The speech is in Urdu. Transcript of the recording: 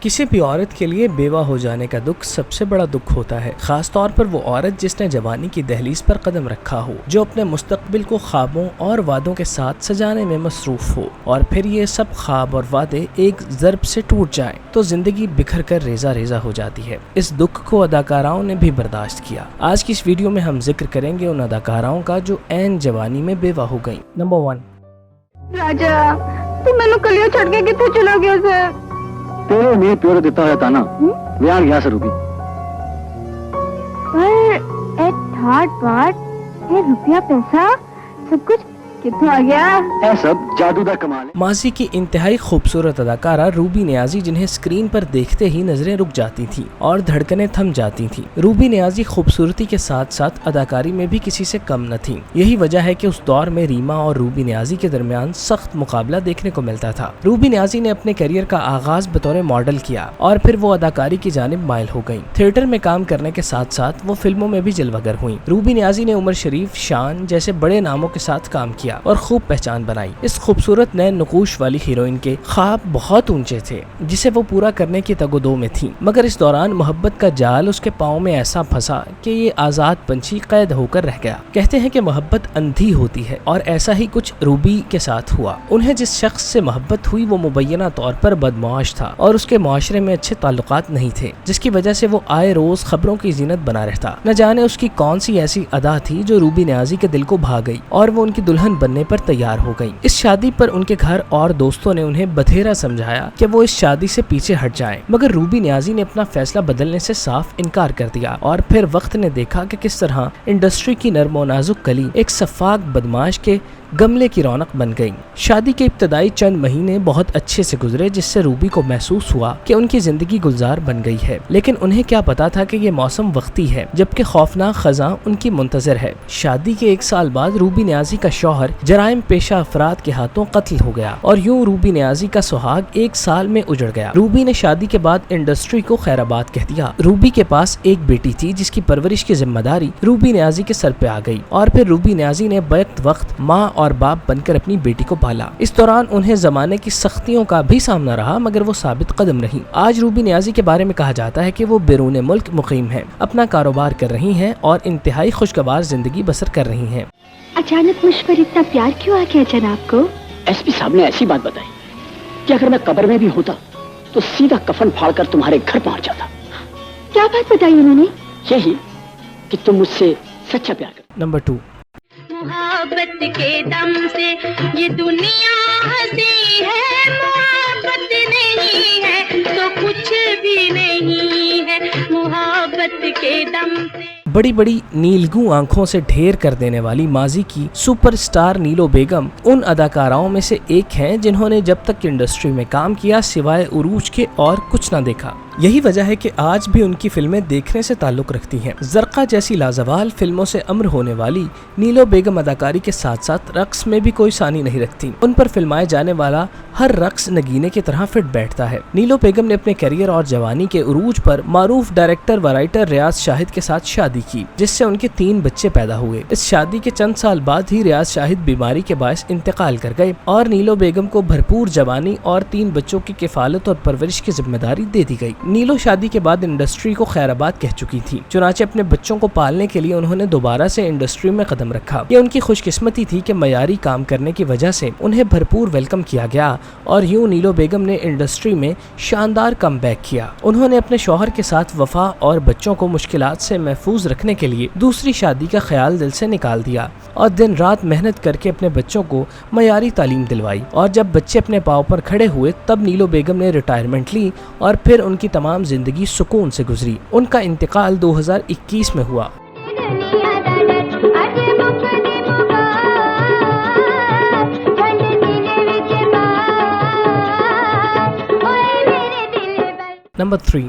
کسی بھی عورت کے لیے بیوہ ہو جانے کا دکھ سب سے بڑا دکھ ہوتا ہے، خاص طور پر وہ عورت جس نے جوانی کی دہلیز پر قدم رکھا ہو، جو اپنے مستقبل کو خوابوں اور وعدوں کے ساتھ سجانے میں مصروف ہو، اور پھر یہ سب خواب اور وعدے ایک ضرب سے ٹوٹ جائیں تو زندگی بکھر کر ریزہ ریزہ ہو جاتی ہے۔ اس دکھ کو اداکاراؤں نے بھی برداشت کیا۔ آج کی اس ویڈیو میں ہم ذکر کریں گے ان اداکاراؤں کا جو عین جوانی میں بیوہ ہو گئیں۔ نمبر 1، راجا تو میں نے کلیوں چھڑ کے کتنے چلا گیا سے تیرے میں پیور دیتا ہے تانا بیان گیا سے روپی پر ایک تھارڈ پارٹ یہ روپیہ پیسہ سب کچھ کتوں آ گیا؟ اے سب جادو دا کمال ہے۔ ماضی کی انتہائی خوبصورت اداکارہ روبی نیازی، جنہیں اسکرین پر دیکھتے ہی نظریں رک جاتی تھیں اور دھڑکنیں تھم جاتی تھیں۔ روبی نیازی خوبصورتی کے ساتھ ساتھ اداکاری میں بھی کسی سے کم نہ تھیں۔ یہی وجہ ہے کہ اس دور میں ریما اور روبی نیازی کے درمیان سخت مقابلہ دیکھنے کو ملتا تھا۔ روبی نیازی نے اپنے کیریئر کا آغاز بطور ماڈل کیا اور پھر وہ اداکاری کی جانب مائل ہو گئیں۔ تھیٹر میں کام کرنے کے ساتھ ساتھ وہ فلموں میں بھی جلوہ گر ہوئیں۔ روبی نیازی نے عمر شریف، شان جیسے بڑے ناموں کے ساتھ کام کیا اور خوب پہچان بنائی۔ اس خوبصورت نئے نقوش والی ہیروئن کے خواب بہت اونچے تھے جسے وہ پورا کرنے کی تگ و دو میں تھیں، مگر اس دوران محبت کا جال اس کے پاؤں میں ایسا پھنسا کہ یہ آزاد پنچھی قید ہو کر رہ گیا۔ کہتے ہیں کہ محبت اندھی ہوتی ہے اور ایسا ہی کچھ روبی کے ساتھ ہوا۔ انہیں جس شخص سے محبت ہوئی وہ مبینہ طور پر بدمعاش تھا اور اس کے معاشرے میں اچھے تعلقات نہیں تھے، جس کی وجہ سے وہ آئے روز خبروں کی زینت بنا رہتا۔ نہ جانے اس کی کون سی ایسی ادا تھی جو روبی نیازی کے دل کو بھا گئی اور وہ ان کی دلہن بننے پر تیار ہو گئی۔ اس شادی پر ان کے گھر اور دوستوں نے انہیں بتھیرا سمجھایا کہ وہ اس شادی سے پیچھے ہٹ جائیں، مگر روبی نیازی نے اپنا فیصلہ بدلنے سے صاف انکار کر دیا اور پھر وقت نے دیکھا کہ کس طرح انڈسٹری کی نرم و نازک کلی ایک سفاک بدمعاش کے گملے کی رونق بن گئی۔ شادی کے ابتدائی چند مہینے بہت اچھے سے گزرے، جس سے روبی کو محسوس ہوا کہ ان کی زندگی گلزار بن گئی ہے، لیکن انہیں کیا پتا تھا کہ یہ موسم وقتی ہے جبکہ خوفناک خزاں ان کی منتظر ہے۔ شادی کے 1 سال بعد روبی نیازی کا شوہر جرائم پیشہ افراد کے ہاتھوں قتل ہو گیا اور یوں روبی نیازی کا سہاگ 1 سال میں اجڑ گیا۔ روبی نے شادی کے بعد انڈسٹری کو خیر آباد کہہ دیا۔ روبی کے پاس ایک بیٹی تھی جس کی پرورش کی ذمہ داری روبی نیازی کے سر پہ آ گئی اور پھر روبی نیازی نے بیک وقت ماں اور باپ بن کر اپنی بیٹی کو پالا۔ اس دوران انہیں زمانے کی سختیوں کا بھی سامنا رہا، مگر وہ ثابت قدم رہی۔ آج روبی نیازی کے بارے میں کہا جاتا ہے کہ وہ بیرون ملک مقیم ہیں، اپنا کاروبار کر رہی ہیں اور انتہائی خوشگوار زندگی بسر کر رہی ہیں۔ اچانک مجھ پر اتنا پیار کیوں آ گیا جناب کو؟ ایس پی صاحب نے ایسی بات بتائی کہ اگر میں قبر میں بھی ہوتا تو سیدھا کفن پھاڑ کر تمہارے گھر پہنچ جاتا۔ کیا بات بتائی انہوں نے؟ یہی کہ تم مجھ سے سچا پیار کرتے۔ نمبر 2، محبت کے دم سے یہ دنیا ہنسی ہے، محبت نہیں ہے تو کچھ بھی نہیں ہے، محبت کے دم سے۔ بڑی بڑی نیلگوں آنکھوں سے ڈھیر کر دینے والی ماضی کی سپر سٹار نیلو بیگم ان اداکاراؤں میں سے ایک ہیں جنہوں نے جب تک انڈسٹری میں کام کیا سوائے عروج کے اور کچھ نہ دیکھا۔ یہی وجہ ہے کہ آج بھی ان کی فلمیں دیکھنے سے تعلق رکھتی ہیں۔ زرقہ جیسی لازوال فلموں سے امر ہونے والی نیلو بیگم اداکاری کے ساتھ ساتھ رقص میں بھی کوئی ثانی نہیں رکھتی۔ ان پر فلمائے جانے والا ہر رقص نگینے کی طرح فٹ بیٹھتا ہے۔ نیلو بیگم نے اپنے کیریئر اور جوانی کے عروج پر معروف ڈائریکٹر و رائٹر ریاض شاہد کے ساتھ شادی کی، جس سے ان کے 3 بچے پیدا ہوئے۔ اس شادی کے چند سال بعد ہی ریاض شاہد بیماری کے باعث انتقال کر گئے اور نیلو بیگم کو بھرپور جوانی اور 3 بچوں کی کفالت اور پرورش کی ذمہ داری دے دی گئی۔ نیلو شادی کے بعد انڈسٹری کو خیر آباد کہہ چکی تھی، چنانچہ اپنے بچوں کو پالنے کے لیے انہوں نے دوبارہ سے انڈسٹری میں قدم رکھا۔ یہ ان کی خوش قسمتی تھی کہ معیاری کام کرنے کی وجہ سے انہیں بھرپور ویلکم کیا گیا اور یوں نیلو بیگم نے انڈسٹری میں شاندار کم بیک کیا۔ انہوں نے اپنے شوہر کے ساتھ وفا اور بچوں کو مشکلات سے محفوظ رکھنے کے لیے دوسری شادی کا خیال دل سے نکال دیا اور دن رات محنت کر کے اپنے بچوں کو معیاری تعلیم دلوائی، اور جب بچے اپنے پاؤں پر کھڑے ہوئے تب نیلو بیگم نے ریٹائرمنٹ لی اور پھر ان کی تمام زندگی سکون سے گزری۔ ان کا انتقال 2021 میں ہوا۔ نمبر 3،